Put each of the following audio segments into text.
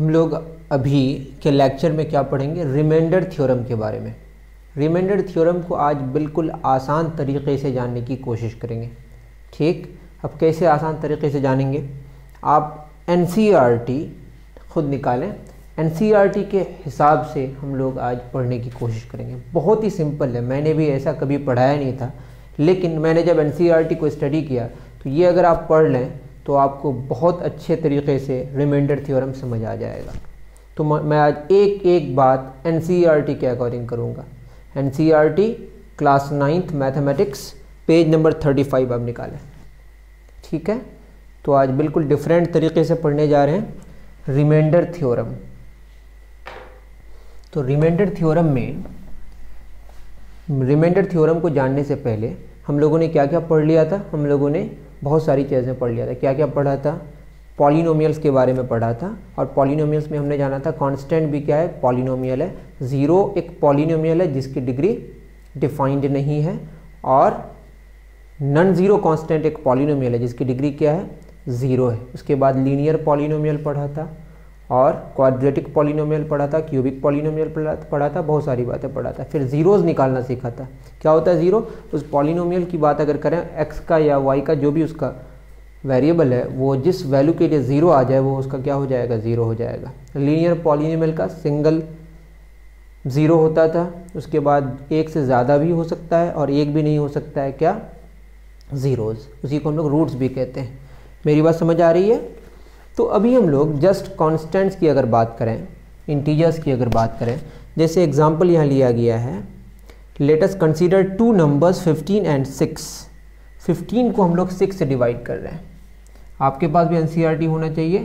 हम लोग अभी के लेक्चर में क्या पढ़ेंगे, रिमाइंडर थ्योरम के बारे में। रिमाइंडर थ्योरम को आज बिल्कुल आसान तरीके से जानने की कोशिश करेंगे। ठीक, अब कैसे आसान तरीके से जानेंगे, आप NCERT खुद निकालें, NCERT के हिसाब से हम लोग आज पढ़ने की कोशिश करेंगे। बहुत ही सिंपल है, मैंने भी ऐसा कभी पढ़ाया नहीं था, लेकिन मैंने जब NCERT को स्टडी किया तो ये अगर आप पढ़ लें तो आपको बहुत अच्छे तरीके से रिमाइंडर थ्योरम समझ आ जाएगा। तो मैं आज एक एक बात NCERT के अकॉर्डिंग करूँगा। NCERT class 9th mathematics page number 35 आप निकालें। ठीक है, तो आज बिल्कुल डिफरेंट तरीके से पढ़ने जा रहे हैं रिमाइंडर थ्योरम। तो रिमाइंडर थ्योरम को जानने से पहले हम लोगों ने क्या क्या पढ़ लिया था, हम लोगों ने बहुत सारी चीज़ें पढ़ लिया था। क्या क्या पढ़ा था, पॉलिनोमियल्स के बारे में पढ़ा था, और पॉलिनोमियल्स में हमने जाना था कांस्टेंट भी क्या है, पॉलिनोमियल है। ज़ीरो एक पॉलिनोमियल है जिसकी डिग्री डिफाइंड नहीं है, और नॉन ज़ीरो कांस्टेंट एक पॉलिनोमियल है जिसकी डिग्री क्या है, ज़ीरो है। उसके बाद लीनियर पॉलिनोमियल पढ़ा था, और क्वाड्रेटिक पॉलिनोमियल पढ़ा था, क्यूबिक पॉलिनोमियल पढ़ा था, बहुत सारी बातें पढ़ा था। फिर ज़ीरोज़ निकालना सीखा था। क्या होता है ज़ीरो, उस पॉलिनोमियल की बात अगर करें, एक्स का या वाई का जो भी उसका वेरिएबल है, वो जिस वैल्यू के लिए ज़ीरो आ जाए वो उसका क्या हो जाएगा, ज़ीरो हो जाएगा। लीनियर पॉलिनोमियल का सिंगल ज़ीरो होता था, उसके बाद एक से ज़्यादा भी हो सकता है और एक भी नहीं हो सकता है, क्या, ज़ीरोज़, उसी को हम लोग रूट्स भी कहते हैं। मेरी बात समझ आ रही है। तो अभी हम लोग जस्ट कांस्टेंट्स की अगर बात करें, इंटीजर्स की अगर बात करें, जैसे एग्जांपल यहाँ लिया गया है, let us consider two numbers 15 and 6। 15 को हम लोग 6 से डिवाइड कर रहे हैं। आपके पास भी NCERT होना चाहिए।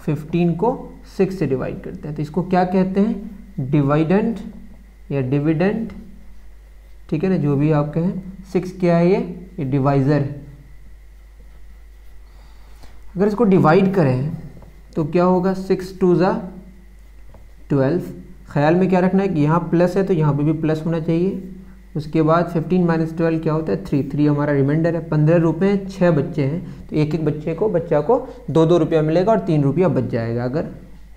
15 को 6 से डिवाइड करते हैं, तो इसको क्या कहते हैं, डिवाइडेंड या डिविडेंड। ठीक है ना, जो भी आप कहें। 6 क्या है, ये डिवाइज़र है। अगर इसको डिवाइड करें तो क्या होगा, 6 2 ज़ा 12। ख्याल में क्या रखना है कि यहाँ प्लस है तो यहाँ पे भी प्लस होना चाहिए। उसके बाद 15 - 12 क्या होता है, 3 हमारा रिमाइंडर है। 15 रुपये, 6 बच्चे हैं तो एक एक बच्चा को 2 रुपया मिलेगा और 3 रुपया बच जाएगा अगर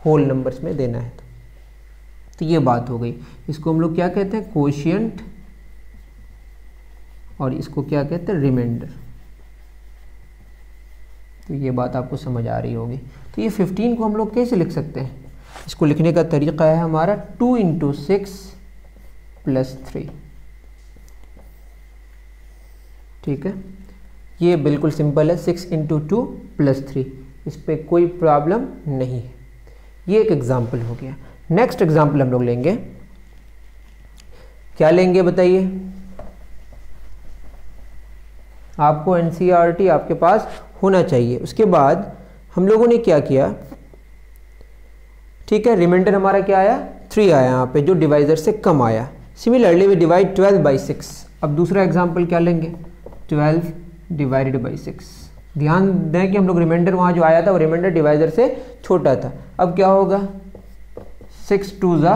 होल नंबर्स में देना है तो ये बात हो गई। इसको हम लोग क्या कहते हैं, कोशिएंट, और इसको क्या कहते हैं, रिमाइंडर। तो ये बात आपको समझ आ रही होगी। तो ये 15 को हम लोग कैसे लिख सकते हैं, इसको लिखने का तरीका है हमारा 2 × 6 + 3। ठीक है, ये बिल्कुल सिंपल है, 6 × 2 + 3, इस पे कोई प्रॉब्लम नहीं है। ये एक एग्जाम्पल हो गया। नेक्स्ट एग्जाम्पल हम लोग लेंगे, क्या लेंगे बताइए। आपको NCERT आपके पास होना चाहिए। उसके बाद हम लोगों ने क्या किया, ठीक है, रिमाइंडर हमारा क्या आया, 3 आया यहाँ पे, जो डिवाइजर से कम आया। Similarly we divide 12/6। अब दूसरा एग्जांपल क्या लेंगे, 12 / 6। ध्यान दें कि हम लोग रिमाइंडर वहाँ जो आया था वो रिमाइंडर डिवाइजर से छोटा था। अब क्या होगा, 6 2 ज़ा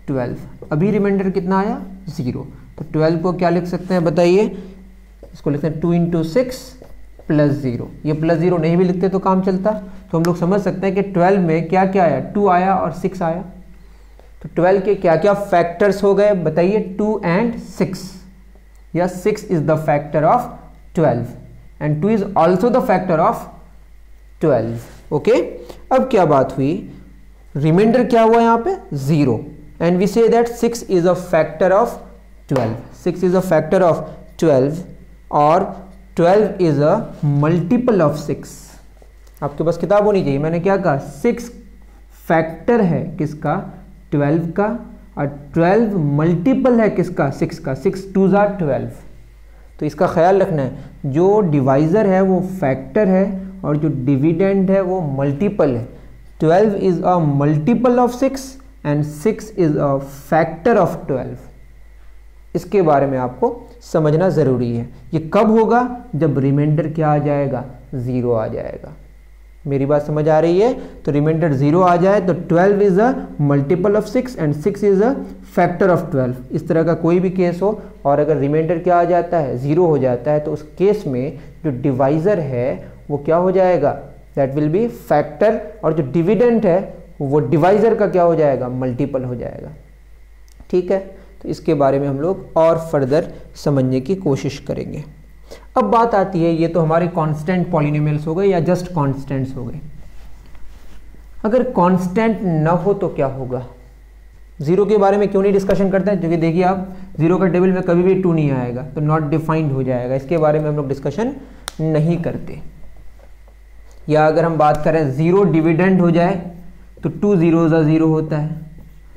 12। अभी रिमाइंडर कितना आया, 0। तो 12 को क्या लिख सकते हैं बताइए, इसको लिखते हैं 2 × 6 + 0। ये +0 नहीं भी लिखते तो काम चलता। तो हम लोग समझ सकते हैं कि 12 में क्या क्या आया, 2 आया और 6 आया। तो 12 के क्या क्या फैक्टर्स हो गए बताइए, 2 and 6, या 6 is the factor of 12 and 2 is also the factor of 12। Okay, अब क्या बात हुई, रिमाइंडर क्या हुआ यहाँ पे, 0, and we say that 6 is a factor of 12। 6 is a factor of 12 और 12 इज अ मल्टीपल ऑफ 6। आपके पास किताब होनी चाहिए। मैंने क्या कहा, 6 फैक्टर है किसका, 12 का, और 12 मल्टीपल है किसका, 6 का। 6 2 ज़ा 12। तो इसका ख्याल रखना है, जो डिवाइज़र है वो फैक्टर है और जो डिविडेंड है वो मल्टीपल है। 12 is a multiple of 6 and 6 is a factor of 12। इसके बारे में आपको समझना ज़रूरी है। ये कब होगा, जब रिमाइंडर क्या आ जाएगा, 0 आ जाएगा। मेरी बात समझ आ रही है। तो रिमाइंडर 0 आ जाए तो 12 is a multiple of 6 and 6 is a factor of 12। इस तरह का कोई भी केस हो और अगर रिमाइंडर क्या आ जाता है, 0 हो जाता है, तो उस केस में जो डिवाइज़र है वो क्या हो जाएगा, दैट विल बी फैक्टर, और जो डिविडेंड है वो डिवाइजर का क्या हो जाएगा, मल्टीपल हो जाएगा। ठीक है, तो इसके बारे में हम लोग और फर्दर समझने की कोशिश करेंगे। अब बात आती है, ये तो हमारे कांस्टेंट पॉलिनोमियल्स हो गए या जस्ट कांस्टेंट्स हो गए। अगर कांस्टेंट न हो तो क्या होगा? जीरो के बारे में क्यों नहीं डिस्कशन करते हैं? क्योंकि देखिए आप जीरो का टेबल में कभी भी 2 नहीं आएगा, तो नॉट डिफाइंड हो जाएगा, इसके बारे में हम लोग डिस्कशन नहीं करते। या अगर हम बात करें जीरो डिविडेंड हो जाए तो 2 ज़ीरोज़ा 0 होता है,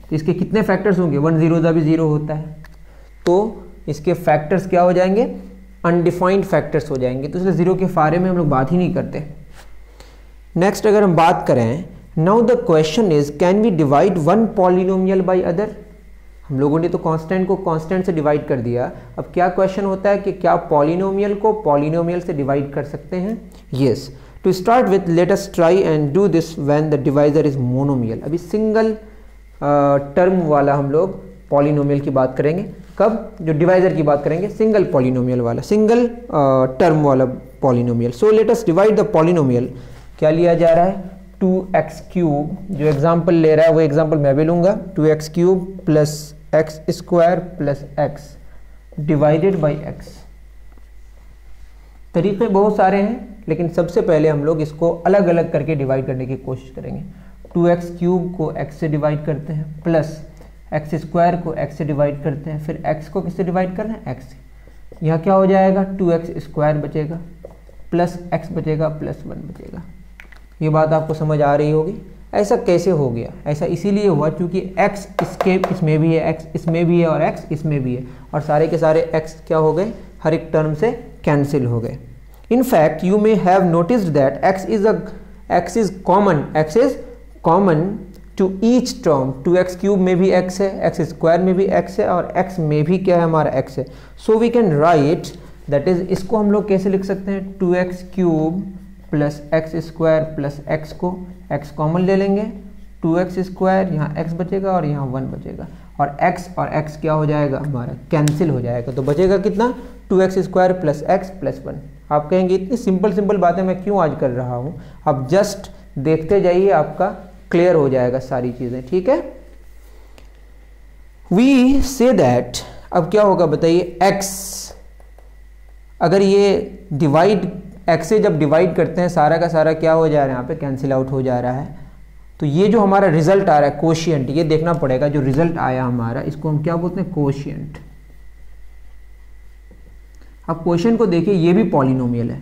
तो इसके कितने फैक्टर्स होंगे? 1 ज़ीरोज़ा भी 0 होता है, तो इसके फैक्टर्स क्या हो जाएंगे? अनडिफाइंड फैक्टर्स हो जाएंगे, तो इसलिए जीरो के बारे में हम लोग बात ही नहीं करते। नेक्स्ट अगर हम बात करें, now the question is can we divide one polynomial by other. हम लोगों ने तो कांस्टेंट को कांस्टेंट से डिवाइड कर दिया, अब क्या क्वेश्चन होता है कि क्या पॉलिनोमियल को पॉलिनोमियल से डिवाइड कर सकते हैं? Yes. To start with let us try and do this when the divisor is monomial. अभी सिंगल टर्म वाला हम लोग पॉलिनोमियल की बात करेंगे। कब? जो डिवाइजर की बात करेंगे, सिंगल पॉलिनोमियल वाला, सिंगल टर्म वाला polynomial. So let us divide the polynomial. क्या लिया जा रहा है? 2x क्यूब, जो एग्जाम्पल ले रहा है वो एग्जाम्पल मैं भी लूंगा, 2x cube plus x square plus x divided by x. तरीके बहुत सारे हैं, लेकिन सबसे पहले हम लोग इसको अलग अलग करके डिवाइड करने की कोशिश करेंगे। 2x क्यूब को x से डिवाइड करते हैं, प्लस एक्स स्क्वायर को x से डिवाइड करते हैं, फिर x को किससे डिवाइड करना है? x से। यहाँ क्या हो जाएगा? 2x स्क्वायर बचेगा, प्लस x बचेगा, प्लस 1 बचेगा। ये बात आपको समझ आ रही होगी। ऐसा कैसे हो गया? ऐसा इसीलिए हुआ क्योंकि x इसमें भी है, x इसमें भी है और x इसमें भी है, और सारे के सारे x क्या हो गए? हर एक टर्म से कैंसिल हो गए। In fact you may have noticed that x is common to each term. 2x cube में भी x है, x स्क्वायर में भी x है, और x में भी क्या है? हमारा x है। So we can write, that is, इसको हम लोग कैसे लिख सकते हैं? 2x cube plus x square plus x को x कॉमन ले लेंगे, 2x स्क्वायर, यहाँ x बचेगा और यहाँ 1 बचेगा, और x क्या हो जाएगा? हमारा कैंसिल हो जाएगा। तो बचेगा कितना? 2x square plus x plus 1। आप कहेंगे इतनी सिंपल बातें मैं क्यों आज कर रहा हूँ? आप जस्ट देखते जाइए, आपका क्लियर हो जाएगा सारी चीज़ें। ठीक है, वी से दैट, अब क्या होगा बताइए? x, अगर ये डिवाइड, x से जब डिवाइड करते हैं सारा का सारा क्या हो जा रहा है? यहाँ पे कैंसिल आउट हो जा रहा है। तो ये जो हमारा रिजल्ट आ रहा है कोशिएंट, ये देखना पड़ेगा। जो रिजल्ट आया हमारा, इसको हम क्या बोलते हैं? कोशिएंट। अब क्वेश्चन को देखिए, ये भी पॉलिनोमियल है।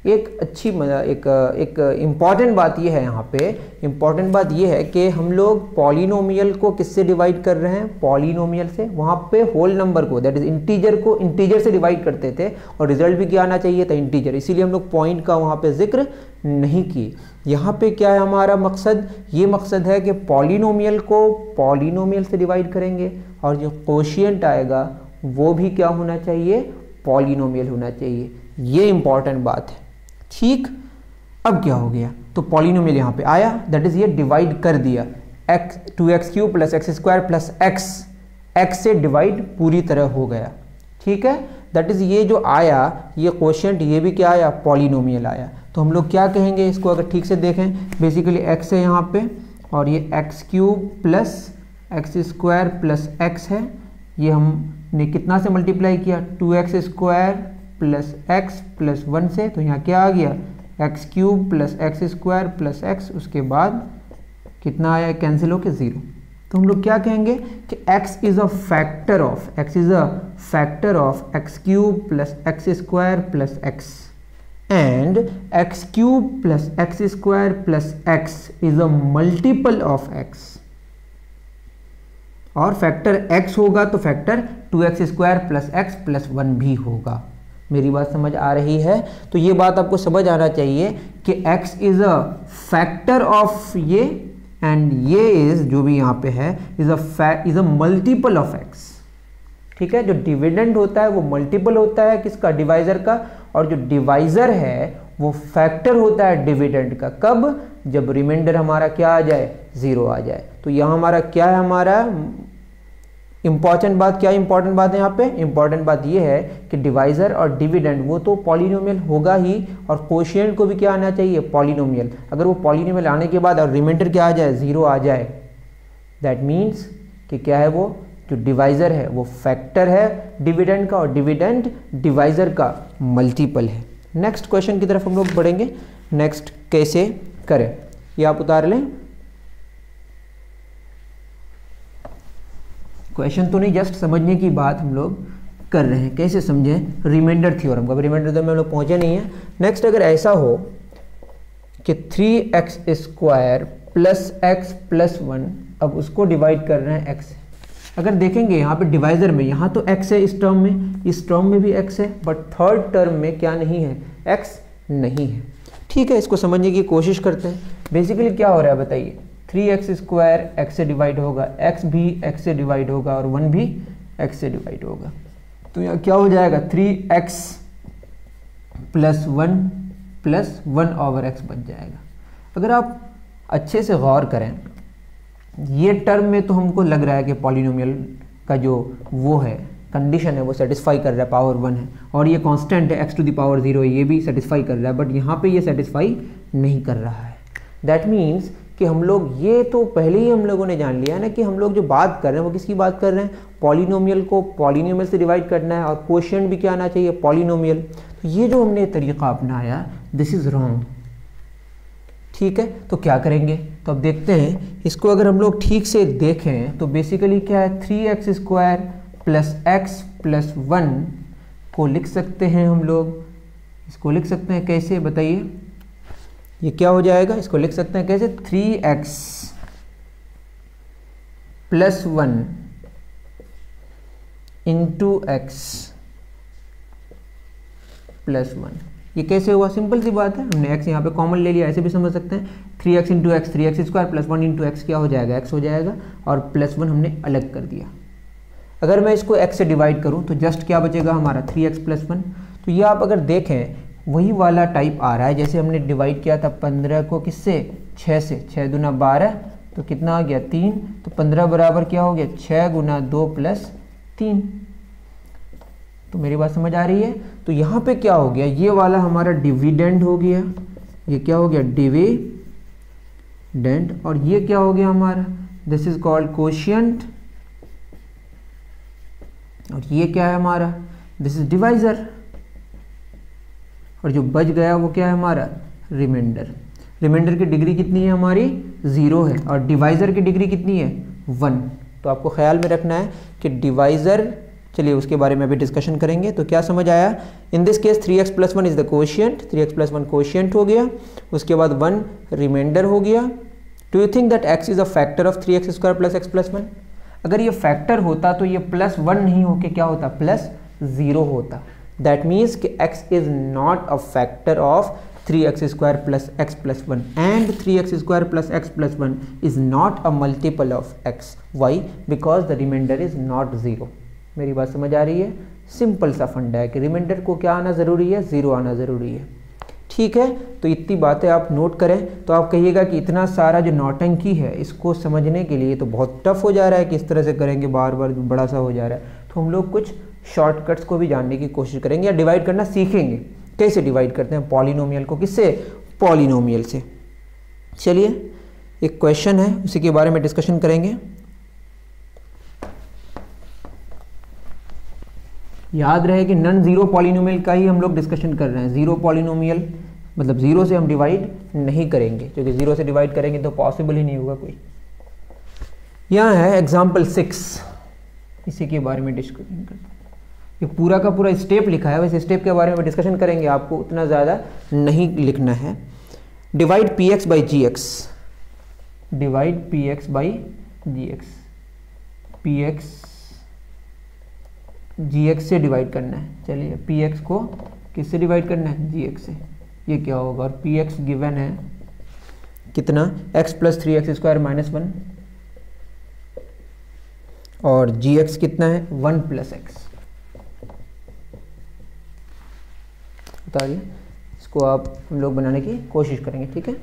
एक अच्छी एक इम्पॉर्टेंट बात ये है, यहाँ पे इम्पॉर्टेंट बात ये है कि हम लोग पॉलिनोमियल को किससे डिवाइड कर रहे हैं? पॉलिनोमियल से। वहाँ पे होल नंबर को, दैट इज इंटीजर को इंटीजर से डिवाइड करते थे, और रिजल्ट भी क्या आना चाहिए था? इंटीजर। इसीलिए हम लोग पॉइंट का वहाँ पे जिक्र नहीं किए। यहाँ पे क्या है हमारा मकसद? ये मकसद है कि पॉलिनोमियल को पॉलिनोमियल से डिवाइड करेंगे, और जो कोशिएंट आएगा वो भी क्या होना चाहिए? पॉलिनोमियल होना चाहिए। ये इंपॉर्टेंट बात है। ठीक, अब क्या हो गया? तो पॉलिनोमियल यहाँ पे आया, दैट इज ये डिवाइड कर दिया, 2x cube plus x square plus x से डिवाइड पूरी तरह हो गया। ठीक है, दैट इज ये जो आया, ये क्वोशिएंट, ये भी क्या आया? पॉलिनोमियल आया। तो हम लोग क्या कहेंगे इसको? अगर ठीक से देखें, बेसिकली x है यहाँ पे, और ये x cube plus x square plus x है। ये हमने कितना से मल्टीप्लाई किया? 2x square plus x plus 1 से, तो यहाँ क्या आ गया? X cube plus x square plus x, उसके बाद कितना आया? कैंसिल होके 0। तो हम लोग क्या कहेंगे कि x is a factor of x cube plus x square plus x, and x cube plus x square plus x is a multiple of x। और फैक्टर x होगा तो factor 2x square plus x plus 1 भी होगा। मेरी बात समझ आ रही है? तो ये बात आपको समझ आना चाहिए कि x is a factor of ये, एंड ये इज, जो भी यहाँ पे है, is a multiple of x। ठीक है, जो डिविडेंड होता है वो मल्टीपल होता है किसका? डिवाइजर का। और जो डिवाइजर है वो फैक्टर होता है डिविडेंड का। कब? जब रिमाइंडर हमारा क्या आ जाए? 0 आ जाए। तो यहाँ हमारा क्या है? हमारा इंपॉर्टेंट बात क्या इंपॉर्टेंट बात है यहाँ पे? इंपॉर्टेंट बात ये है कि डिवाइजर और डिविडेंड वो तो पॉलिनोमियल होगा ही, और कोशिएंट को भी क्या आना चाहिए? पॉलिनोमियल। अगर वो पॉलिनोमियल आने के बाद और रिमाइंडर क्या आ जाए? 0 आ जाए, दैट मीन्स कि क्या है? वो जो डिवाइजर है वो फैक्टर है डिविडेंड का, और डिविडेंड डिवाइजर का मल्टीपल है। नेक्स्ट क्वेश्चन की तरफ हम लोग बढ़ेंगे। नेक्स्ट कैसे करें ये आप उतार लें। क्वेश्चन तो नहीं, जस्ट समझने की बात हम लोग कर रहे हैं, कैसे समझें रिमाइंडर थ्योरम का। रिमाइंडर तो हम लोग पहुंचे नहीं है। नेक्स्ट अगर ऐसा हो कि 3x square plus x plus 1, अब उसको डिवाइड कर रहे हैं x से। अगर देखेंगे यहाँ पे डिवाइजर में, यहाँ तो x है इस टर्म में भी x है, बट थर्ड टर्म में क्या नहीं है? x नहीं है। ठीक है, इसको समझने की कोशिश करते हैं। बेसिकली क्या हो रहा है बताइए? 3x स्क्वायर x से डिवाइड होगा, x भी x से डिवाइड होगा, और 1 भी x से डिवाइड होगा। तो यहाँ क्या हो जाएगा? 3x प्लस 1 ओवर x बन जाएगा। अगर आप अच्छे से गौर करें, ये टर्म में तो हमको लग रहा है कि पॉलिनोमियल का जो वो है कंडीशन है वो सेटिस्फाई कर रहा है, पावर 1 है, और ये कांस्टेंट है x टू द पावर 0, ये भी सेटिस्फाई कर रहा है, बट यहाँ पे ये सेटिस्फाई नहीं कर रहा है। दैट मीन्स कि हम लोग ये तो पहले ही हम लोगों ने जान लिया है ना कि हम लोग जो बात कर रहे हैं वो किसकी बात कर रहे हैं? पॉलिनोमियल को पॉलिनोमियल से डिवाइड करना है, और कोशिएंट भी क्या आना चाहिए? पॉलिनोमियल। तो ये जो हमने तरीका अपनाया, दिस इज रॉन्ग। ठीक है, तो क्या करेंगे? तो अब देखते हैं इसको। अगर हम लोग ठीक से देखें तो बेसिकली क्या है? 3x square plus x plus 1 को लिख सकते हैं हम लोग। इसको लिख सकते हैं कैसे बताइए? ये क्या हो जाएगा? इसको लिख सकते हैं कैसे? 3x plus 1 into x plus 1। ये कैसे हुआ? सिंपल सी बात है, हमने x यहाँ पे कॉमन ले लिया, ऐसे भी समझ सकते हैं। 3x into x, 3x square plus 1 into x क्या हो जाएगा? x हो जाएगा, और प्लस 1 हमने अलग कर दिया। अगर मैं इसको x से डिवाइड करूँ तो जस्ट क्या बचेगा हमारा? 3x plus 1। तो ये आप अगर देखें वही वाला टाइप आ रहा है जैसे हमने डिवाइड किया था 15 को किससे? 6 से। 6 दूना 12, तो कितना आ गया? 3। तो 15 बराबर क्या हो गया? 6 गुना 2 प्लस 3। तो मेरी बात समझ आ रही है? तो यहाँ पे क्या हो गया? ये वाला हमारा डिविडेंड हो गया, ये क्या हो गया? डिविडेंड। और ये क्या हो गया हमारा? This is called quotient. और ये क्या है हमारा? This is divisor. और जो बच गया वो क्या है हमारा? रिमाइंडर। रिमाइंडर की डिग्री कितनी है हमारी? 0 है, और डिवाइजर की डिग्री कितनी है? 1। तो आपको ख्याल में रखना है कि डिवाइजर, चलिए उसके बारे में भी डिस्कशन करेंगे। तो क्या समझ आया? In this case 3x plus 1 is the quotient, 3x plus 1 quotient हो गया, उसके बाद 1 रिमाइंडर हो गया। Do you think that x is a factor of 3x square plus x plus 1? अगर ये फैक्टर होता तो ये प्लस 1 नहीं होके क्या होता? प्लस 0 होता। दैट मीन्स कि x is not a factor of 3x square plus x plus 1, and 3x square plus x plus 1 is not a multiple of x। Why? Because the remainder is not 0। मेरी बात समझ आ रही है? Simple सा फंडा है कि रिमाइंडर को क्या आना ज़रूरी है? 0 आना ज़रूरी है। ठीक है, तो इतनी बातें आप नोट करें। तो आप कहिएगा कि इतना सारा जो नौटंकी है इसको समझने के लिए तो बहुत टफ हो जा रहा है, किस तरह से करेंगे, बार बार बड़ा सा हो जा रहा है। तो हम लोग कुछ शॉर्टकट्स को भी जानने की कोशिश करेंगे, या डिवाइड करना सीखेंगे। कैसे डिवाइड करते हैं पॉलिनोमियल को? किससे? पॉलिनोमियल से। चलिए एक क्वेश्चन है, उसी के बारे में डिस्कशन करेंगे। याद रहे कि नॉन जीरो पॉलिनोमियल का ही हम लोग डिस्कशन कर रहे हैं। जीरो पॉलिनोमियल मतलब जीरो से हम डिवाइड नहीं करेंगे, क्योंकि जीरो से डिवाइड करेंगे तो पॉसिबल ही नहीं होगा कोई। यहाँ है एग्जाम्पल 6, इसी के बारे में डिस्कशन करते हैं। ये पूरा का पूरा स्टेप लिखा है, वैसे स्टेप के बारे में डिस्कशन करेंगे, आपको उतना ज़्यादा नहीं लिखना है। Divide p x by g x, divide p x by g x, p x g x से डिवाइड करना है। चलिए पी एक्स को किससे डिवाइड करना है? जी एक्स से। ये क्या होगा? और पी एक्स गिवन है कितना? X plus 3x square minus 1, और जी एक्स कितना है? 1 प्लस एक्स। बताइए, इसको आप हम लोग बनाने की कोशिश करेंगे। ठीक है,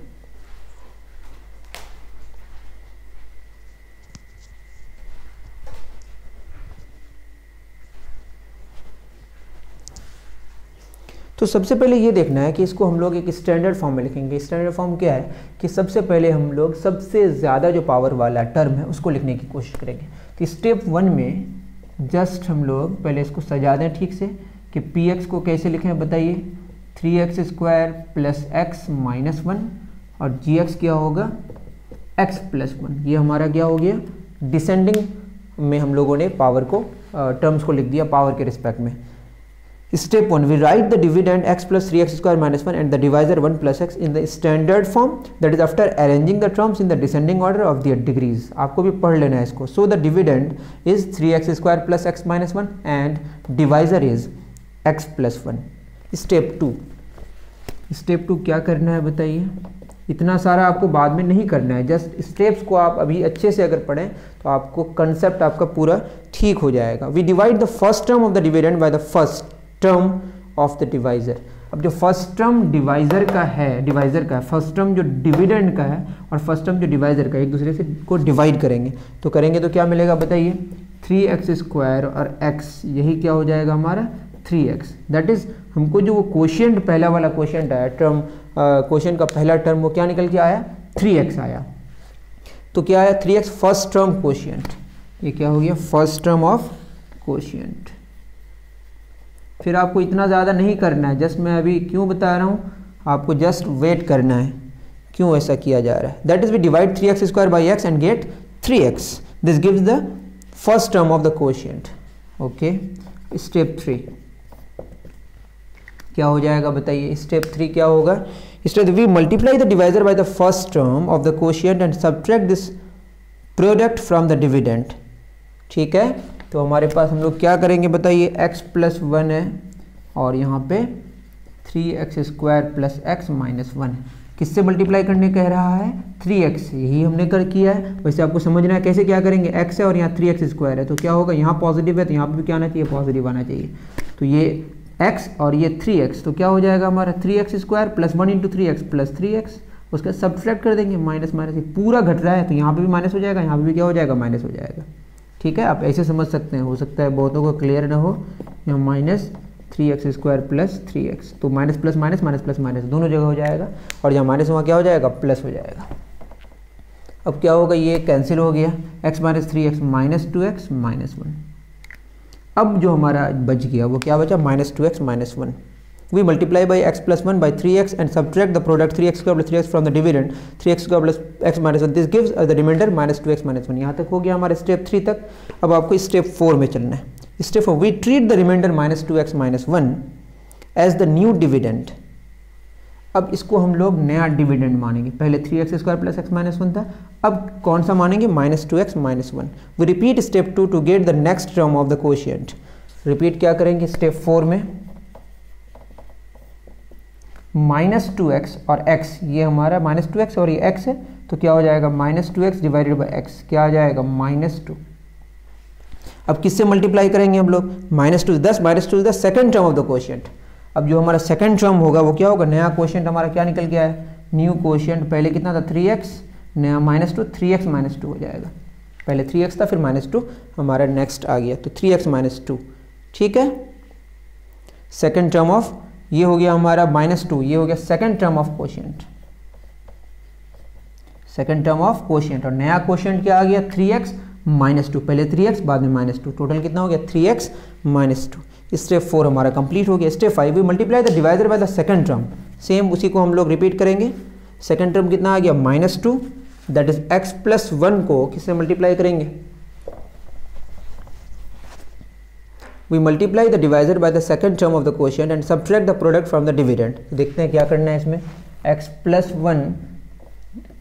तो सबसे पहले ये देखना है कि इसको हम लोग एक स्टैंडर्ड फॉर्म में लिखेंगे। स्टैंडर्ड फॉर्म क्या है कि सबसे पहले हम लोग सबसे ज़्यादा जो पावर वाला टर्म है उसको लिखने की कोशिश करेंगे। तो स्टेप 1 में जस्ट हम लोग पहले इसको सजा दें ठीक से कि पी एक्स को कैसे लिखें बताइए, 3x square plus x minus 1 और जी एक्स क्या होगा x प्लस 1। ये हमारा क्या हो गया, डिसेंडिंग में हम लोगों ने पावर को टर्म्स को लिख दिया पावर के रिस्पेक्ट में। Step 1 we write the dividend x plus 3x square minus 1 and the divisor 1 plus x in the standard form, that is after arranging the terms in the descending order of the degrees. आपको भी पढ़ लेना है इसको। So the dividend is 3x square plus x minus 1 and divisor is x plus 1। Step 2 क्या करना है बताइए। इतना सारा आपको बाद में नहीं करना है, जस्ट स्टेप्स को आप अभी अच्छे से अगर पढ़ें तो आपको कंसेप्ट आपका पूरा ठीक हो जाएगा। We divide the first term of the dividend by the first term of the divisor. अब जो फर्स्ट टर्म डिवाइजर का है, फर्स्ट टर्म जो डिविडेंड का है और फर्स्ट टर्म जो डिवाइजर का, एक दूसरे से को डिवाइड करेंगे तो क्या मिलेगा बताइए, 3x स्क्वायर और x, यही क्या हो जाएगा हमारा 3x। दैट इज हमको जो वो क्वोशिएंट पहला वाला क्वोशिएंट आया, टर्म क्वोशिएंट का पहला टर्म वो क्या निकल के आया 3x आया। तो क्या आया 3x फर्स्ट टर्म क्वोशिएंट, ये क्या हो गया फर्स्ट टर्म ऑफ क्वोशिएंट। फिर आपको इतना ज़्यादा नहीं करना है, जस्ट मैं अभी क्यों बता रहा हूँ, आपको जस्ट वेट करना है क्यों ऐसा किया जा रहा है। That is we divide 3x square by x and get 3x, this gives the first term of the quotient. Okay, step 3 क्या हो जाएगा बताइए। स्टेप 3 क्या होगा, step we multiply the divisor by the first term of the quotient and subtract this product from the dividend. ठीक है, तो हमारे पास हम लोग क्या करेंगे बताइए, x प्लस 1 है और यहाँ पे 3x square plus x minus 1। किससे मल्टीप्लाई करने कह रहा है 3x, यही हमने किया है। वैसे आपको समझना है कैसे क्या करेंगे, x है और यहाँ 3x स्क्वायर है तो क्या होगा, यहाँ पॉजिटिव है तो यहाँ पे भी क्या आना चाहिए पॉजिटिव आना चाहिए। तो ये x और ये 3x, तो क्या हो जाएगा हमारा 3x square plus 1 into 3x plus 3x, उसका सब्ट्रैक्ट कर देंगे माइनस माइनस, पूरा घट रहा है तो यहाँ पे भी माइनस हो जाएगा, यहाँ पे भी क्या हो जाएगा माइनस हो जाएगा। ठीक है, आप ऐसे समझ सकते हैं, हो सकता है बहुतों को क्लियर ना हो। यहाँ minus 3x square plus 3x, तो minus plus minus minus plus minus दोनों जगह हो जाएगा और यहाँ माइनस वहाँ क्या हो जाएगा प्लस हो जाएगा। अब क्या होगा, ये कैंसिल हो गया, x minus 3x minus 2x minus 1। अब जो हमारा बच गया वो क्या बचा, minus 2x minus 1। We multiply by x plus 1 by 3x and subtract the product 3x square plus 3x from the dividend 3x square plus x minus 1, this gives the remainder minus 2x minus 1। यहाँ तक हो गया हमारे step 3 तक। अब आपको step 4 में चलना है। Step 4 we treat the remainder minus 2x minus 1 as the new dividend. अब इसको हम लोग नया डिविडेंड मानेंगे, पहले 3x square plus x minus 1 था, अब कौन सा मानेंगे minus 2x minus 1। We repeat step 2 to get the next term of the quotient. Repeat क्या करेंगे स्टेप 4 में, माइनस 2x और x, ये हमारा माइनस 2x और ये x है तो क्या हो जाएगा minus 2x divided by x, क्या आ जाएगा माइनस 2। अब किससे मल्टीप्लाई करेंगे हम लोग, minus 2 10 minus 2 is the second term of the quotient. अब जो हमारा सेकंड टर्म होगा वो क्या होगा, नया क्वोशिएंट हमारा क्या निकल गया है, न्यू क्वोशिएंट। पहले कितना था 3x, नया माइनस 2, 3x माइनस 2 हो जाएगा। पहले 3x था फिर माइनस 2 हमारा नेक्स्ट आ गया, तो 3x माइनस 2। ठीक है, सेकंड टर्म ऑफ, ये हो गया हमारा माइनस 2, ये हो गया second term of quotient, second term of quotient. और नया क्वोशिएंट क्या आ गया 3x माइनस 2, पहले 3x बाद में माइनस 2, टोटल कितना हो गया 3x माइनस 2। स्टेप 4 हमारा कंप्लीट हो गया। Step 5 we multiply the divisor by the second term, same उसी को हम लोग रिपीट करेंगे। सेकंड टर्म कितना आ गया minus 2, that is x plus 1 को किससे मल्टीप्लाई करेंगे, we multiply the divisor by the second term of the quotient and subtract the product from the dividend। तो देखते हैं क्या करना है इसमें, x प्लस 1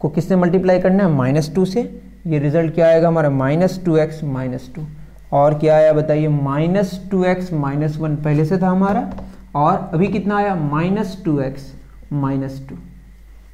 को किससे मल्टीप्लाई करना है माइनस 2 से, ये रिजल्ट क्या आएगा हमारा माइनस 2x माइनस 2, और क्या आया बताइए माइनस 2x माइनस 1 पहले से था हमारा, और अभी कितना आया माइनस 2x माइनस 2।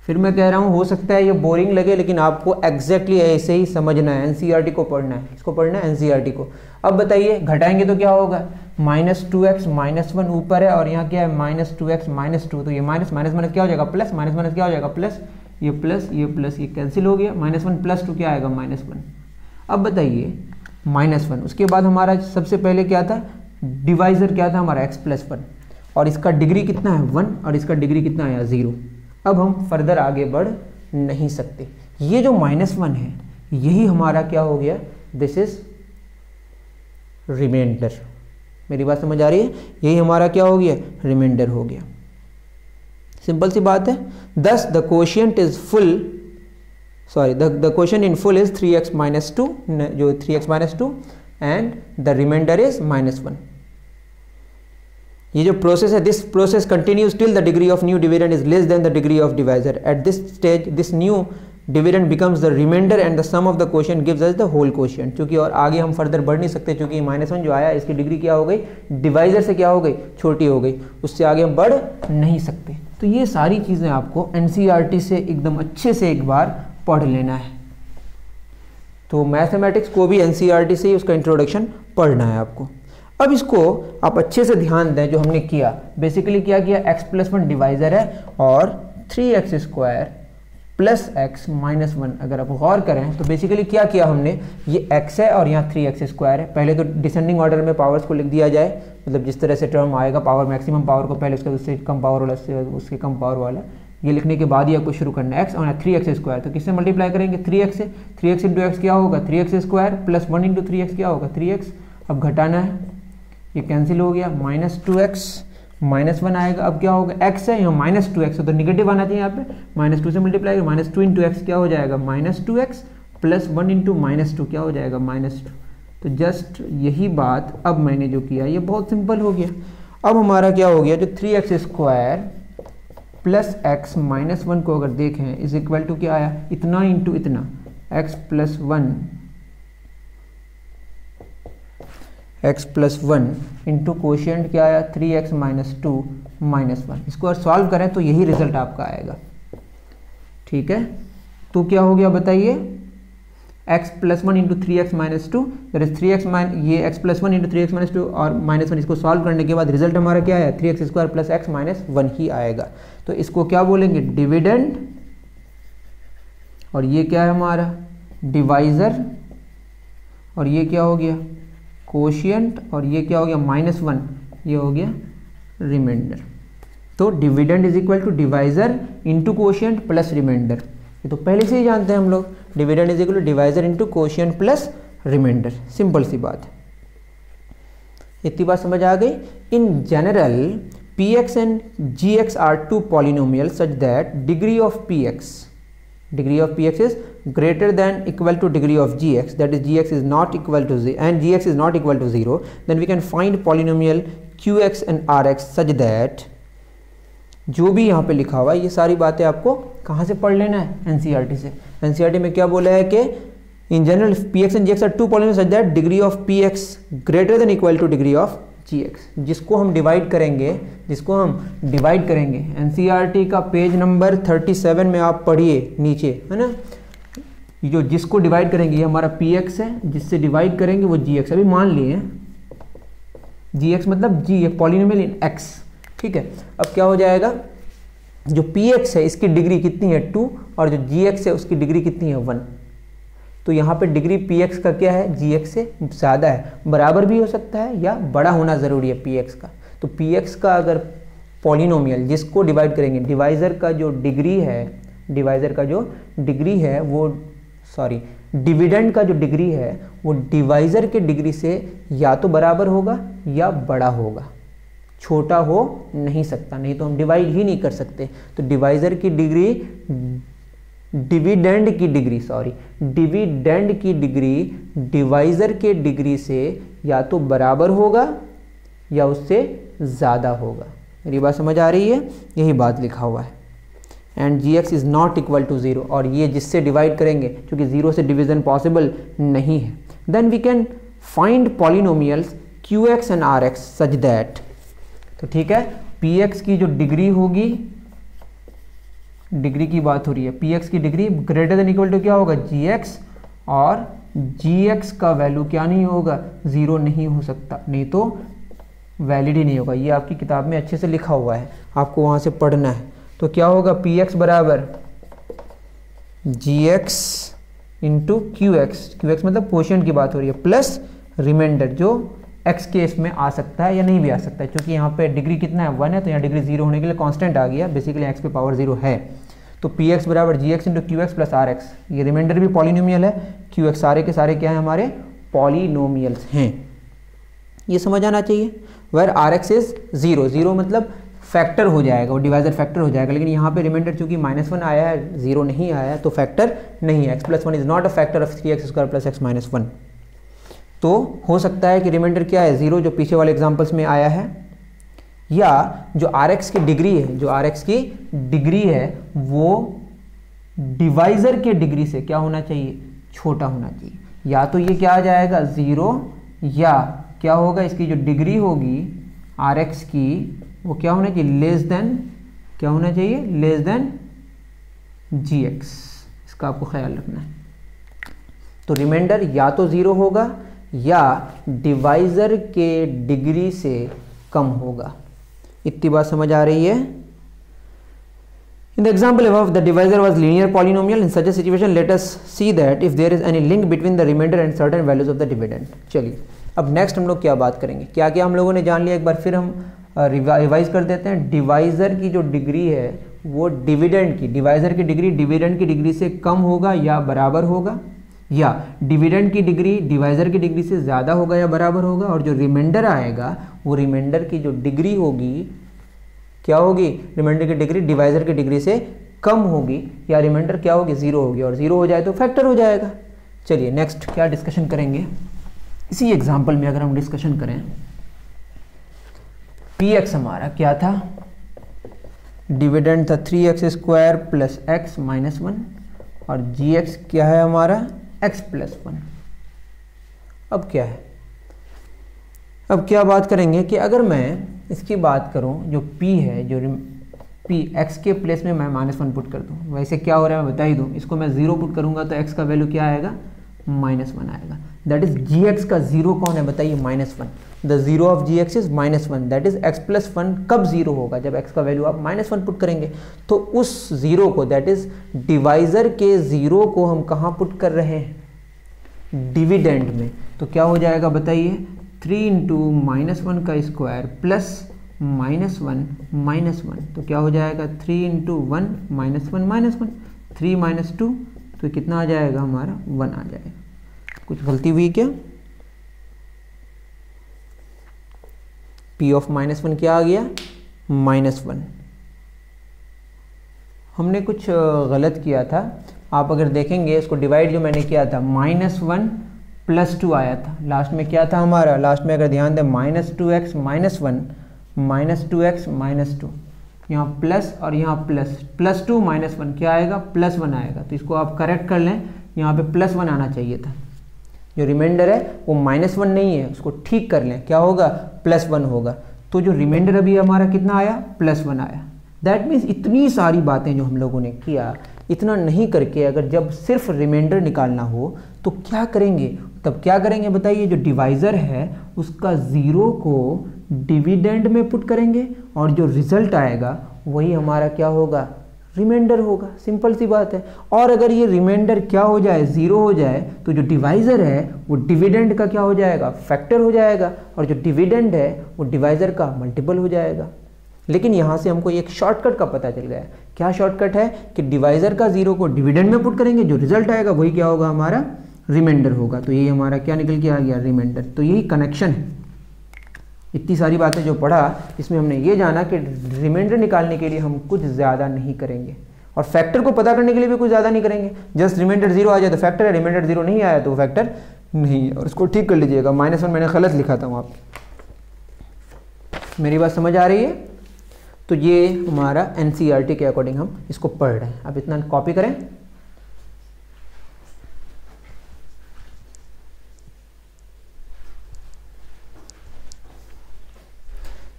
फिर मैं कह रहा हूँ हो सकता है ये बोरिंग लगे लेकिन आपको एग्जैक्टली ऐसे ही समझना है, एनसीईआरटी को पढ़ना है, इसको पढ़ना है एनसीईआरटी को। अब बताइए घटाएंगे तो क्या होगा, माइनस 2x माइनस 1 ऊपर है और यहाँ क्या है माइनस 2x माइनस 2, तो ये माइनस माइनस माइनस क्या हो जाएगा प्लस, माइनस माइनस क्या हो जाएगा प्लस, ये प्लस ये प्लस ये कैंसिल हो गया, माइनस 1 प्लस 2 क्या आएगा माइनस 1। अब बताइए माइनस 1, उसके बाद हमारा सबसे पहले क्या था डिवाइजर क्या था हमारा x प्लस 1, और इसका डिग्री कितना है 1 और इसका डिग्री कितना आया 0। अब हम फर्दर आगे बढ़ नहीं सकते। ये जो -1 है यही हमारा क्या हो गया, दिस इज रिमाइंडर। मेरी बात समझ आ रही है, यही हमारा क्या हो गया, रिमाइंडर हो गया। सिंपल सी बात है। दस the quotient is full, sorry the quotient in full is 3x - 2, जो 3x - 2 and the remainder is -1। ये जो प्रोसेस है, this process continues till the degree of new dividend is less than the degree of divisor. At this stage this new dividend becomes the remainder and the sum of the quotient gives us the whole quotient. क्योंकि और आगे हम further बढ़ नहीं सकते, क्योंकि -1 जो आया इसकी डिग्री क्या हो गई, डिवाइजर से क्या हो गई, छोटी हो गई, उससे आगे हम बढ़ नहीं सकते। तो ये सारी चीज़ें आपको एनसीईआरटी से एकदम अच्छे से एक बार पढ़ लेना है। तो मैथमेटिक्स को भी एनसीईआरटी से ही उसका इंट्रोडक्शन पढ़ना है आपको। अब इसको आप अच्छे से ध्यान दें, जो हमने किया बेसिकली क्या किया, x+1 डिवाइजर है और 3x² + x - 1। अगर आप गौर करें तो बेसिकली क्या किया हमने, ये x है और यहाँ 3x² है। पहले तो डिसेंडिंग ऑर्डर में पावर्स को लिख दिया जाए, मतलब जिस तरह से टर्म आएगा पावर, मैक्सिमम पावर को पहले, उससे कम पावर वाला, उसके कम पावर वाला, ये लिखने के बाद ही आपको शुरू करना है। x और 3x², तो किससे मल्टीप्लाई करेंगे, 3x से। 3x × x क्या होगा, 3x² + 1 × 3x क्या होगा, 3x। अब घटाना है, ये कैंसिल हो गया, -2x -1 आएगा। अब क्या होगा, x है यहाँ -2x है तो निगेटिव आना चाहिए यहाँ पे, -2 से मल्टीप्लाई, -2 × x क्या हो जाएगा, -2x + 1 × -2 क्या हो जाएगा, -2। तो जस्ट यही बात अब मैंने जो किया ये बहुत सिंपल हो गया। अब हमारा क्या हो गया, जो 3x² + x - 1 को अगर देखें इज इक्वल टू क्या आया, इतना इंटू इतना, x + 1 इंटू कोशिएंट क्या आया, 3x - 2 -1। इसको अगर सॉल्व करें तो यही रिजल्ट आपका आएगा। ठीक है, तो क्या हो गया बताइए, x + 1 × 3x - 2, that is 3x ये x + 1 × 3x - 2 और -1, इसको सॉल्व करने के बाद रिजल्ट हमारा क्या आया, 3x² + x - 1 ही आएगा। तो इसको क्या बोलेंगे, डिविडेंड, और ये क्या है हमारा, डिवाइजर, और ये क्या हो गया, कोशिएंट, और ये क्या हो गया, -1, ये हो गया रिमाइंडर। तो dividend is equal to divisor into quotient plus remainder. ये तो पहले से ही जानते हैं हम लोग, dividend is equal to divisor into quotient plus remainder. Simple सी बात है, इतनी बात समझ आ गई। In general px and gx are two polynomials such that degree of px is greater than equal to degree of gx, that is gx is not equal to 0 and gx is not equal to 0, then we can find polynomial qx and rx such that, जो भी यहाँ पे लिखा हुआ है ये सारी बातें आपको कहाँ से पढ़ लेना है, एनसीईआरटी से। एनसीईआरटी में क्या बोला है कि इन general px and gx are two polynomials such that degree of px greater than equal to degree of gx, जिसको हम डिवाइड करेंगे, एनसीईआरटी का पेज नंबर 37 में आप पढ़िए नीचे, है ना, जो जिसको डिवाइड करेंगे ये हमारा px है, जिससे डिवाइड करेंगे वो gx। अभी मान लिए gx मतलब g है, पॉलिनोमियल इन x। ठीक है, अब क्या हो जाएगा, जो px है इसकी डिग्री कितनी है 2 और जो gx है उसकी डिग्री कितनी है 1। तो यहाँ पे डिग्री px का क्या है, gx से ज़्यादा है, बराबर भी हो सकता है या बड़ा होना ज़रूरी है px का। तो px का अगर पॉलिनोमियल जिसको डिवाइड करेंगे, डिवाइज़र का जो डिग्री है वो, सॉरी डिविडेंड का जो डिग्री है वो डिवाइज़र के डिग्री से या तो बराबर होगा या बड़ा होगा, छोटा हो नहीं सकता, नहीं तो हम डिवाइड ही नहीं कर सकते। तो डिवाइज़र की डिग्री, डिविडेंड की डिग्री डिवाइज़र के डिग्री से या तो बराबर होगा या उससे ज़्यादा होगा। मेरी बात समझ आ रही है, यही बात लिखा हुआ है। And gx is not equal to 0, और ये जिससे डिवाइड करेंगे क्योंकि 0 से डिवीज़न पॉसिबल नहीं है। Then we can find polynomials qx and rx such that, तो ठीक है, px की जो डिग्री होगी, डिग्री की बात हो रही है, px की degree greater than equal to क्या होगा, gx, और gx का वैल्यू क्या नहीं होगा, 0 नहीं हो सकता, नहीं तो वैलिड ही नहीं होगा। ये आपकी किताब में अच्छे से लिखा हुआ है, आपको वहाँ से पढ़ना है। तो क्या होगा, px बराबर gx इंटू qx मतलब कोशिएंट की बात हो रही है, प्लस रिमाइंडर जो एक्स के इसमें आ सकता है या नहीं भी आ सकता है, क्योंकि यहाँ पे डिग्री कितना है 1 है, तो यहाँ डिग्री 0 होने के लिए कांस्टेंट आ गया, बेसिकली एक्स पे पावर 0 है। तो पी एक्स बराबर G X into Q X plus R X, ये रिमाइंडर भी पॉलिनोमियल है, क्यू एक्स सारे के सारे क्या है हमारे पॉलिनोमियल्स हैं, ये समझ आना चाहिए। वेर आर एक्स इज 0, 0 मतलब फैक्टर हो जाएगा, वो डिवाइजर फैक्टर हो जाएगा, लेकिन यहाँ पे रिमाइंडर चूंकि -1 आया है, 0 नहीं आया है, तो फैक्टर नहीं है। x + 1 is not a factor of 3x² + x - 1। तो हो सकता है कि रिमाइंडर क्या है 0, जो पीछे वाले एग्जांपल्स में आया है, या जो rx की डिग्री है, जो rx की डिग्री है वो डिवाइजर के डिग्री से क्या होना चाहिए, छोटा होना चाहिए। या तो ये क्या आ जाएगा 0, या क्या होगा इसकी जो डिग्री होगी rx की वो क्या होना चाहिए लेस देन, क्या होना चाहिए लेस देन gx, इसका आपको ख्याल रखना है। तो रिमाइंडर या तो 0 होगा या डिवाइजर के डिग्री से कम होगा। इतनी बात समझ आ रही है। In the example above, the divisor was linear polynomial. In such a situation, let us see that if there is any link between the remainder and certain values of the dividend. चलिए अब next हम लोग क्या बात करेंगे, क्या क्या हम लोगों ने जान लिया, एक बार फिर हम रिवाइज कर देते हैं। डिवाइजर की जो डिग्री है वो डिविडेंड की, डिवाइजर की डिग्री डिविडेंड की डिग्री से कम होगा या बराबर होगा, या डिविडेंड की डिग्री डिवाइजर की डिग्री से ज़्यादा होगा या बराबर होगा, और जो रिमाइंडर आएगा वो रिमाइंडर की जो डिग्री होगी क्या होगी, रिमाइंडर की डिग्री डिवाइजर की डिग्री से कम होगी, या रिमाइंडर क्या होगी 0 होगी, और 0 हो जाए तो फैक्टर हो जाएगा। चलिए नेक्स्ट क्या डिस्कशन करेंगे, इसी एग्जांपल में अगर हम डिस्कशन करें, पी एक्स हमारा क्या था, डिविडेंड था 3x² + x - 1, और जी एक्स क्या है हमारा x + 1। अब क्या है, अब क्या बात करेंगे कि अगर मैं इसकी बात करूं, जो p है, जो p x के प्लेस में मैं -1 पुट कर दूं, वैसे क्या हो रहा है मैं बता ही दूं, इसको मैं 0 पुट करूंगा तो x का वैल्यू क्या आएगा -1 आएगा। दैट इज gx का 0 कौन है बताइए -1, the 0 of gx is -1, that is x + 1 कब 0 होगा, जब x का वैल्यू आप -1 पुट करेंगे। तो उस 0 को, दैट इज डिवाइजर के 0 को हम कहाँ पुट कर रहे हैं, डिविडेंड में। तो क्या हो जाएगा बताइए, 3 × -1 का स्क्वायर प्लस -1 -1, तो क्या हो जाएगा 3 × 1 -1 -1, 3 - 2, तो कितना आ जाएगा हमारा 1 आ जाएगा। कुछ गलती हुई क्या, p ऑफ -1 क्या आ गया -1। हमने कुछ गलत किया था, आप अगर देखेंगे इसको डिवाइड जो मैंने किया था -1 + 2 आया था, लास्ट में क्या था हमारा, लास्ट में अगर ध्यान दें -2x - 1 -2x - 2, यहाँ प्लस और यहाँ +2 - 1 क्या आएगा +1 आएगा। तो इसको आप करेक्ट कर लें, यहाँ पे +1 आना चाहिए था, जो रिमाइंडर है वो -1 नहीं है, उसको ठीक कर लें, क्या होगा +1 होगा। तो जो रिमाइंडर अभी हमारा कितना आया +1 आया। दैट मीन्स इतनी सारी बातें जो हम लोगों ने किया, इतना नहीं करके अगर जब सिर्फ रिमाइंडर निकालना हो तो क्या करेंगे, तब क्या करेंगे बताइए, जो डिवाइजर है उसका 0 को डिविडेंड में पुट करेंगे, और जो रिजल्ट आएगा वही हमारा क्या होगा रिमाइंडर होगा। सिंपल सी बात है। और अगर ये रिमाइंडर क्या हो जाए 0 हो जाए, तो जो डिवाइजर है वो डिविडेंड का क्या हो जाएगा फैक्टर हो जाएगा, और जो डिविडेंड है वो डिवाइजर का मल्टीपल हो जाएगा। लेकिन यहाँ से हमको एक शॉर्टकट का पता चल गया। क्या शॉर्टकट है कि डिवाइजर का 0 को डिविडेंड में पुट करेंगे, जो रिजल्ट आएगा वही क्या होगा हमारा रिमाइंडर होगा। तो यही हमारा क्या निकल के आ गया रिमाइंडर। तो यही कनेक्शन है। इतनी सारी बातें जो पढ़ा इसमें हमने ये जाना कि रिमाइंडर निकालने के लिए हम कुछ ज़्यादा नहीं करेंगे, और फैक्टर को पता करने के लिए भी कुछ ज़्यादा नहीं करेंगे। जस्ट रिमाइंडर 0 आ जाए तो फैक्टर है, रिमाइंडर 0 नहीं आया तो फैक्टर नहीं है। और इसको ठीक कर लीजिएगा, -1 मैंने गलत लिखा था वहाँ पे। मेरी बात समझ आ रही है? तो ये हमारा NCERT के अकॉर्डिंग हम इसको पढ़ रहे हैं। अब इतना कॉपी करें।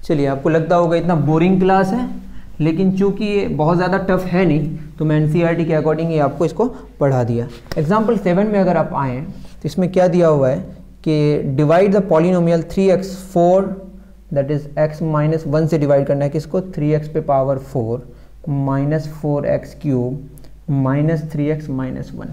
चलिए, आपको लगता होगा इतना बोरिंग क्लास है, लेकिन चूंकि ये बहुत ज़्यादा टफ है नहीं, तो मैं NCERT के अकॉर्डिंग ही आपको इसको पढ़ा दिया। एग्जाम्पल 7 में अगर आप आएँ तो इसमें क्या दिया हुआ है कि divide the polynomial 3x4, that is x - 1 से डिवाइड करना है किसको 3x पे पावर 4 -4x³ -3x - 1।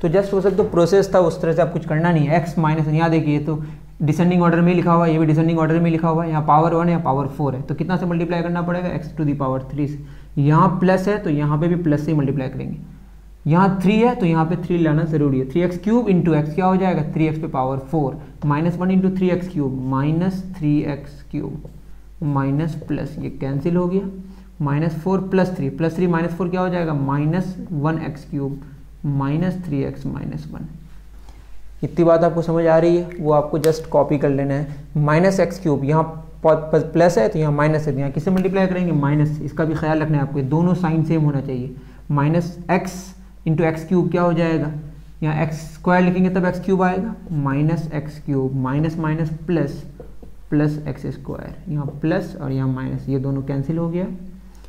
तो जस्ट हो सकता तो प्रोसेस था, उस तरह से आप कुछ करना नहीं है। x - यहाँ देखिए, तो डिसेंडिंग ऑर्डर में लिखा हुआ है, ये भी डिसेंडिंग ऑर्डर में लिखा हुआ है, यहाँ पावर 1 है, पावर 4 है, तो कितना से मल्टीप्लाई करना पड़ेगा, x टू द पावर 3 से। यहाँ प्लस है तो यहाँ पे भी प्लस से ही मल्टीप्लाई करेंगे। यहाँ 3 है तो यहाँ पे 3 लाना जरूरी है। 3x क्यूब इंटू एक्स क्या हो जाएगा, 3x पे power 4 minus 1 into 3x cube minus 3x cube minus plus, ये कैंसिल हो गया, माइनस 4 प्लस 3 माइनस 4 क्या हो जाएगा, minus 1x cube minus 3x minus 1। इतनी बात आपको समझ आ रही है, वो आपको जस्ट कॉपी कर लेना है। माइनस एक्स क्यूब यहाँ प्लस है तो यहाँ माइनस है, तो यहाँ किससे मल्टीप्लाई करेंगे, माइनस। इसका भी ख्याल रखना है आपको, दोनों साइन सेम होना चाहिए। Minus x into x cube क्या हो जाएगा, यहाँ एक्स स्क्वायर लिखेंगे तब एक्स क्यूब आएगा, minus x cube minus minus plus plus x square, यहाँ प्लस और यहाँ माइनस, ये दोनों कैंसिल हो गया।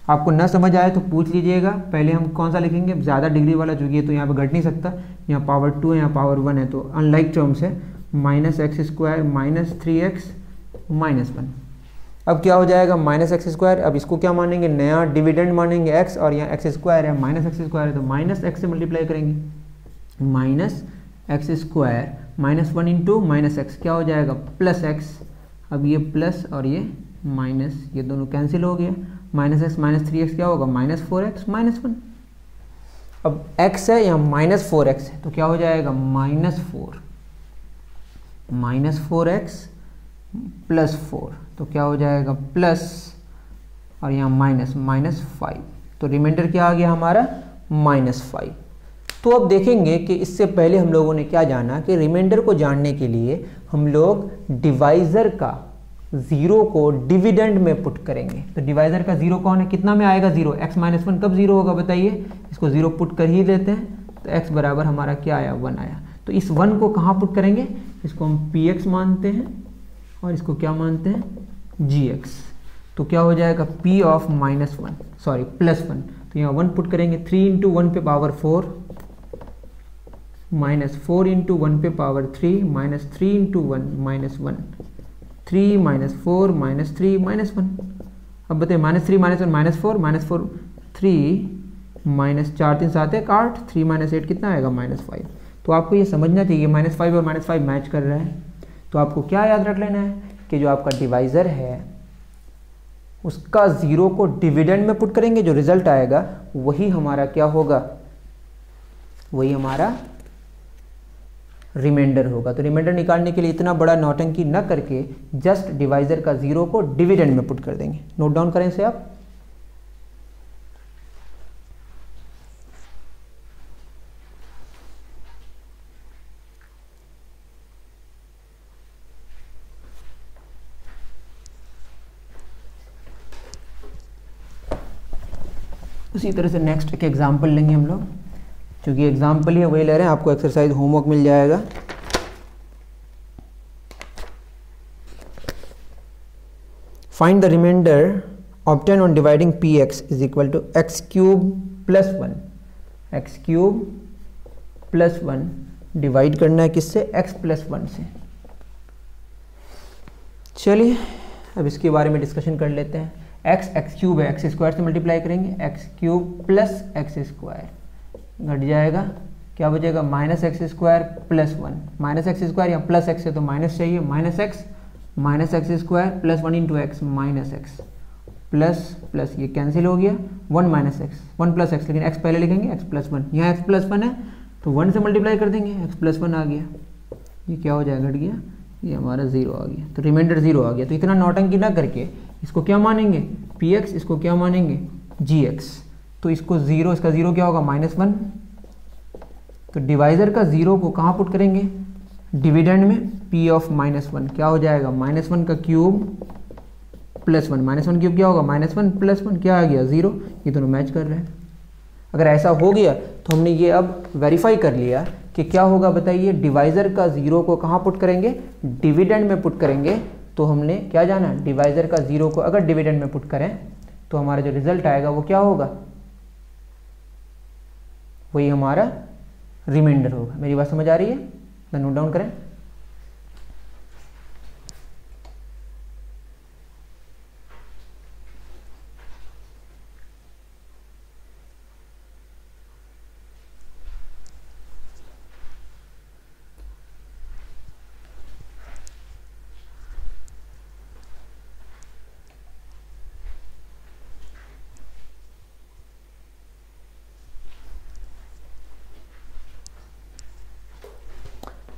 आपको ना समझ आए तो पूछ लीजिएगा। पहले हम कौन सा लिखेंगे, ज़्यादा डिग्री वाला, जो ये तो यहाँ पे घट नहीं सकता, यहाँ पावर 2 है, यहाँ पावर 1 है, तो अनलाइक टर्म्स है, minus x square minus 3x minus 1। अब क्या हो जाएगा, माइनस एक्स स्क्वायर, अब इसको क्या मानेंगे, नया डिविडेंड मानेंगे x, और यहाँ एक्स स्क्वायर है, माइनस एक्स स्क्वायर है, तो माइनस एक्स से मल्टीप्लाई करेंगे, minus x square minus 1 into minus x क्या हो जाएगा, प्लस एक्स। अब ये प्लस और ये माइनस, ये दोनों कैंसिल हो गया, माइनस एक्स माइनस 3x क्या होगा, माइनस 4x माइनस 1। अब x है यहाँ माइनस 4x है, तो क्या हो जाएगा, माइनस 4x प्लस 4, तो क्या हो जाएगा, प्लस और यहाँ माइनस माइनस 5, तो रिमाइंडर क्या आ गया हमारा, माइनस 5। तो अब देखेंगे कि इससे पहले हम लोगों ने क्या जाना कि रिमाइंडर को जानने के लिए हम लोग डिवाइजर का जीरो को डिविडेंड में पुट करेंगे। तो डिवाइजर का जीरो कौन है, कितना में आएगा, जीरो। x माइनस 1 कब जीरो होगा बताइए, इसको जीरो पुट कर ही देते हैं, तो x बराबर हमारा क्या आया, 1 आया। तो इस 1 को कहाँ पुट करेंगे, इसको हम px मानते हैं और इसको क्या मानते हैं, gx। तो क्या हो जाएगा, p of minus 1 sorry plus 1, तो यहाँ 1 पुट करेंगे, 3 इंटू 1 पे पावर 4 माइनस 4 इंटू 1 पे power 3 minus 3 into 1 minus 1, 3 minus 4 minus 3 minus 1। अब बताइए minus 3 minus 1 minus 4 minus 4 3 minus 4 3 7 1 8, 3 minus 8 कितना आएगा, माइनस 5। तो आपको ये समझना चाहिए माइनस 5 और माइनस 5 मैच कर रहा है। तो आपको क्या याद रख लेना है कि जो आपका डिवाइज़र है उसका ज़ीरो को डिविडेंड में पुट करेंगे, जो रिजल्ट आएगा वही हमारा क्या होगा, वही हमारा रिमाइंडर होगा। तो रिमाइंडर निकालने के लिए इतना बड़ा नौटंकी न करके जस्ट डिवाइजर का जीरो को डिविडेंड में पुट कर देंगे। नोट डाउन करें इसे आप। उसी तरह से नेक्स्ट एक एग्जांपल लेंगे हम लोग, क्योंकि एग्जाम्पल ही वही ले रहे हैं, आपको एक्सरसाइज होमवर्क मिल जाएगा। Find the remainder obtain on dividing px is equal to x cube plus 1, x cube plus 1 divide करना है किससे, x प्लस 1 से। चलिए अब इसके बारे में डिस्कशन कर लेते हैं। एक्स क्यूब है, एक्स स्क्वायर से मल्टीप्लाई करेंगे, x cube plus x square घट जाएगा, क्या बचेगा, minus x square plus 1, minus x square या प्लस एक्स है तो माइनस चाहिए, minus x square plus 1 into x minus x plus plus, ये कैंसिल हो गया, 1 माइनस एक्स 1 प्लस एक्स, लेकिन एक्स पहले लिखेंगे, एक्स प्लस 1, यहाँ एक्स प्लस 1 है तो 1 से मल्टीप्लाई कर देंगे, एक्स प्लस 1 आ गया, ये क्या हो जाएगा, घट गया, ये हमारा जीरो आ गया, तो रिमाइंडर जीरो आ गया। तो इतना नौटंकी ना करके इसको क्या मानेंगे, px, इसको क्या मानेंगे, gx। तो इसको जीरो, इसका जीरो क्या होगा, माइनस 1। तो डिवाइजर का जीरो को कहाँ पुट करेंगे, डिविडेंड में, p ऑफ माइनस 1 क्या हो जाएगा, माइनस 1 का क्यूब प्लस 1, माइनस 1 क्यूब क्या होगा, माइनस 1 प्लस 1 क्या आ गया, जीरो। ये दोनों मैच कर रहे हैं। अगर ऐसा हो गया तो हमने ये अब वेरीफाई कर लिया कि क्या होगा बताइए, डिवाइजर का जीरो को कहाँ पुट करेंगे, डिविडेंड में पुट करेंगे। तो हमने क्या जाना, डिवाइजर का जीरो को अगर डिविडेंड में पुट करें तो हमारा जो रिजल्ट आएगा वो क्या होगा, वही हमारा रिमाइंडर होगा। मेरी बात समझ आ रही है, तो नोट डाउन करें।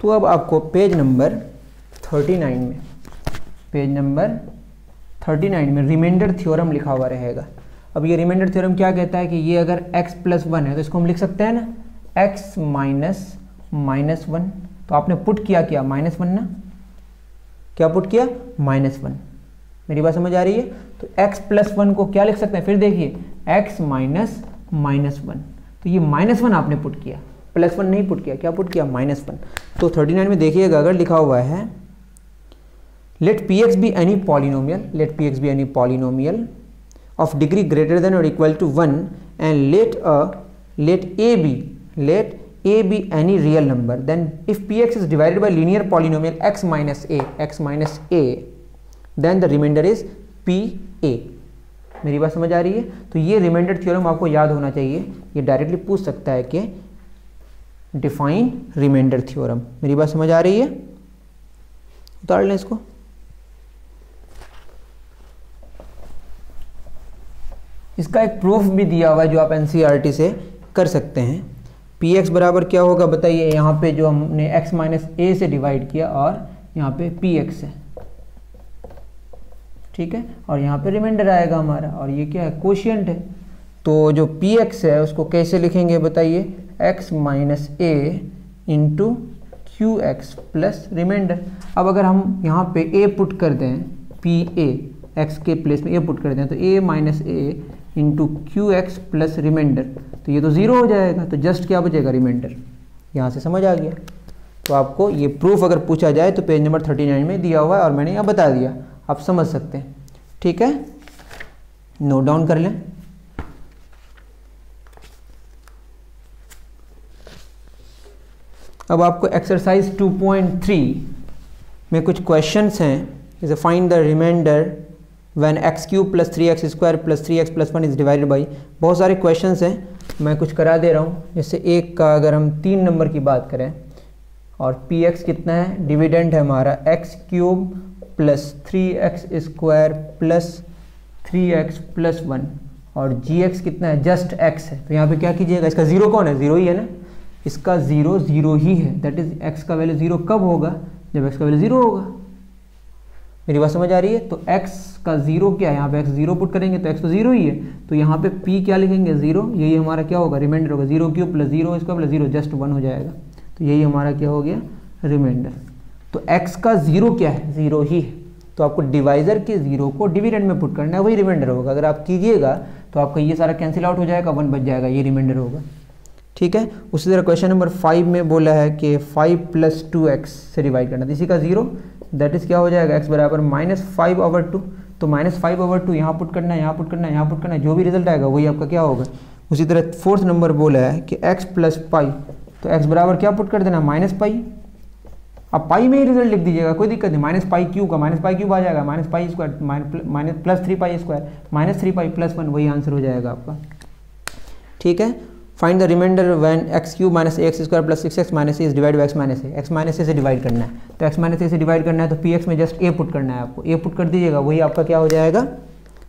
तो अब आपको पेज नंबर 39 में रिमाइंडर थ्योरम लिखा हुआ रहेगा। अब ये रिमाइंडर थ्योरम क्या कहता है कि ये अगर x + 1 है तो इसको हम लिख सकते हैं ना x - 1। तो आपने पुट किया क्या -1 ना, क्या पुट किया -1। मेरी बात समझ आ रही है? तो x + 1 को क्या लिख सकते हैं, फिर देखिए x - -1। तो ये -1 आपने पुट किया, +1 नहीं पुट किया, क्या पुट किया -1। तो 39 में देखिएगा अगर लिखा हुआ है let px be any polynomial of degree greater than or equal to 1 and let a be any real number, then if px is divided by linear polynomial x minus a then the remainder is pa। मेरी बात समझ आ रही है? तो ये remainder theorem आपको याद होना चाहिए, ये डायरेक्टली पूछ सकता है कि डिफाइन रिमाइंडर थ्योरम। मेरी बात समझ आ रही है? उतार लें इसको। इसका एक प्रूफ भी दिया हुआ है जो आप एनसीईआरटी से कर सकते हैं। px बराबर क्या होगा बताइए, यहाँ पे जो हमने x - a से डिवाइड किया और यहाँ पे px है, ठीक है, और यहाँ पे रिमाइंडर आएगा हमारा, और ये क्या है, कोशिएंट है। तो जो px है उसको कैसे लिखेंगे बताइए, x - a into qx plus remainder. अब अगर हम यहाँ पे a पुट कर दें, pa x के प्लेस में a पुट कर दें, तो a - a into qx plus remainder, तो ये तो 0 हो जाएगा, तो जस्ट क्या बचेगा, रिमाइंडर। यहाँ से समझ आ गया? तो आपको ये प्रूफ अगर पूछा जाए तो पेज नंबर 39 में दिया हुआ है और मैंने यहाँ बता दिया, आप समझ सकते हैं, ठीक है, नोट डाउन कर लें। अब आपको एक्सरसाइज 2.3 में कुछ क्वेश्चंस हैं, जैसे find the remainder when x³ + 3x² + 3x + 1 is divided by. बहुत सारे क्वेश्चंस हैं, मैं कुछ करा दे रहा हूँ। जैसे एक का अगर हम 3 नंबर की बात करें और px कितना है, डिविडेंड है हमारा x³ + 3x² + 3x + 1 और gx कितना है, जस्ट x है। तो यहाँ पे क्या कीजिएगा, इसका 0 कौन है, 0 ही है ना, इसका 0 ही है, दैट इज x का वैल्यू 0 कब होगा, जब x का वैल्यू 0 होगा। मेरी बात समझ आ रही है? तो x का 0 क्या है, यहाँ पे x 0 पुट करेंगे तो x तो 0 ही है, तो यहाँ पे p क्या लिखेंगे, 0, यही हमारा क्या होगा, रिमाइंडर होगा, 0³ + 0² + 0 जस्ट 1 हो जाएगा, तो यही हमारा क्या हो गया, रिमाइंडर। तो x का 0 क्या है, 0 ही है, तो आपको डिवाइजर के 0 को डिविडेंड में पुट करना है, वही रिमाइंडर होगा। अगर आप कीजिएगा तो आपका ये सारा कैंसिल आउट हो जाएगा, 1 बच जाएगा, ये रिमाइंडर होगा, ठीक है। उसी तरह क्वेश्चन नंबर 5 में बोला है कि 5 + 2x से डिवाइड करना, इसी का 0, दैट इज क्या हो जाएगा, x बराबर -5/2। तो -5/2 यहाँ पुट करना है, यहाँ पुट करना है, यहाँ पुट करना है, जो भी रिजल्ट आएगा वही आपका क्या होगा। उसी तरह 4th नंबर बोला है कि x + π, तो x बराबर क्या पुट कर देना, -π। अब पाई में ही रिजल्ट लिख दीजिएगा, कोई दिक्कत नहीं, -π³ का -π³ आ जाएगा, -π² +3π² -3π + 1, वही आंसर हो जाएगा आपका, ठीक है। Find the remainder when x³ - ax² + 6x - a is divide by x - a, x - a से डिवाइड करना है, तो x - a से डिवाइड करना है तो px में जस्ट a पुट करना है आपको, a पुट कर दीजिएगा, वही आपका क्या हो जाएगा,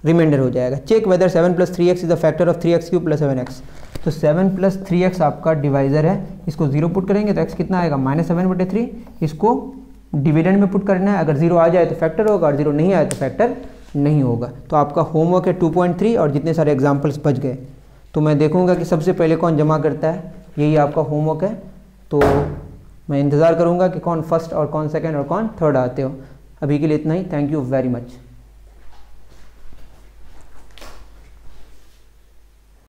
रिमाइंडर हो जाएगा। Check whether 7 + 3x is the factor of 3x³ + 7x, तो 7 + 3x आपका डिवाइजर है, इसको 0 पुट करेंगे तो x कितना आएगा, -7/3, इसको डिविडेंड में पुट करना है, अगर 0 आ जाए तो फैक्टर होगा और 0 नहीं आए तो फैक्टर नहीं होगा। तो आपका होमवर्क है 2.3 और जितने सारे एग्जाम्पल्स बच गए, तो मैं देखूंगा कि सबसे पहले कौन जमा करता है, यही आपका होमवर्क है। तो मैं इंतज़ार करूंगा कि कौन फर्स्ट और कौन सेकंड और कौन थर्ड आते हो। अभी के लिए इतना ही, थैंक यू वेरी मच।